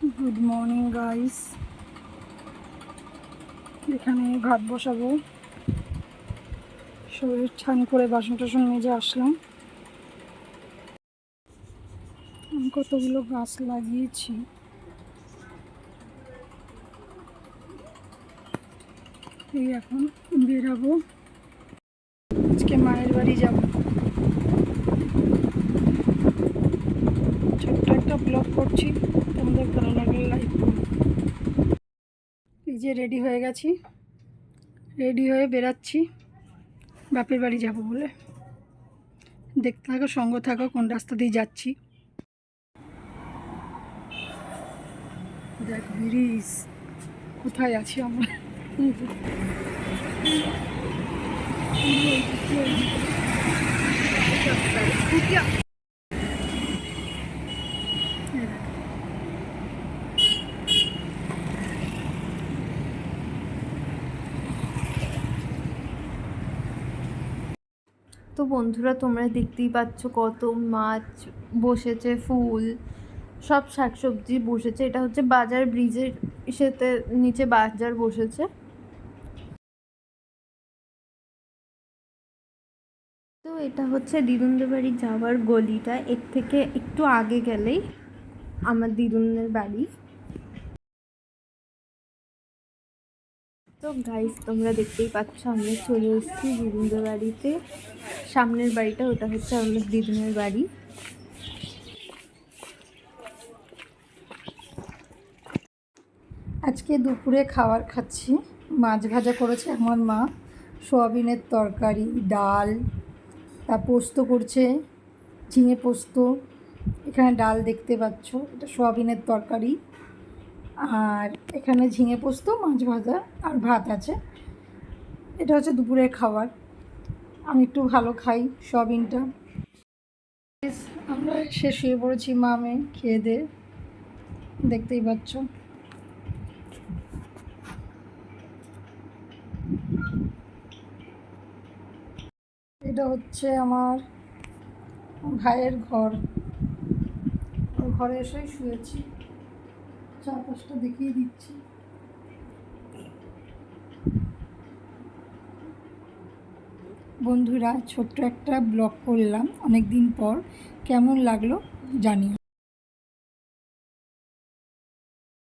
Good morning guys. এখানে ভাত বসাবো। শরীর স্নান করে বাসন টাসন মেজে আসলাম। আমি কতগুলো গাছ লাগিয়েছি। এই এখন বেরাবো, আজকে মায়ের বাড়ি যাব। ছোট্ট একটা ব্লগ করছি, তোমাদের ভালো লাগলে লাইক করো। এই যে রেডি হয়ে গেছি, রেডি হয়ে বেরাচ্ছি বাপের বাড়ি যাব বলে। দেখতে থাকো, সঙ্গ থাকো কোন রাস্তা দিয়ে যাচ্ছি। দেখ ব্রিজ, কোথায় আছি আমরা। তো বন্ধুরা, তোমরা দেখতেই পাচ্ছ কত মাছ বসেছে, ফুল, সব শাকসবজি বসেছে। এটা হচ্ছে বাজার, ব্রিজের সাথে নিচে বাজার বসেছে। তো এটা হচ্ছে দিদুনদের বাড়ি যাওয়ার গলিটা। এর থেকে একটু আগে গেলেই আমার দিদুনের বাড়ি। তো গাইস, তোমরা দেখতেই পাচ্ছ আমরা চলে এসেছি দিদুনদের বাড়িতে। সামনের বাড়িটা, ওটা হচ্ছে আমাদের দিদুনের বাড়ি। আজকে দুপুরে খাবার খাচ্ছি, মাছ ভাজা করেছে আমার মা, সোয়াবিনের তরকারি, ডাল, তা পোস্ত করছে, ঝিঙে পোস্ত। এখানে ডাল দেখতে পাচ্ছ, এটা সোয়াবিনের তরকারি, আর এখানে ঝিঙে পোস্ত, মাছ ভাজা আর ভাত আছে। এটা হচ্ছে দুপুরের খাবার। আমি একটু ভালো খাই সোয়াবিনটা। আমরা এসে শুয়ে পড়েছি, মা মেয়ে খেয়ে দিয়ে, দেখতেই পাচ্ছ। এটা হচ্ছে আমার ভাইয়ের ঘর, ওর ঘরে এসেই শুয়েছি। চারপাশটা দেখিয়ে দিচ্ছি। বন্ধুরা, ছোট্ট একটা ব্লগ করলাম অনেক দিন পর, কেমন লাগলো জানিও।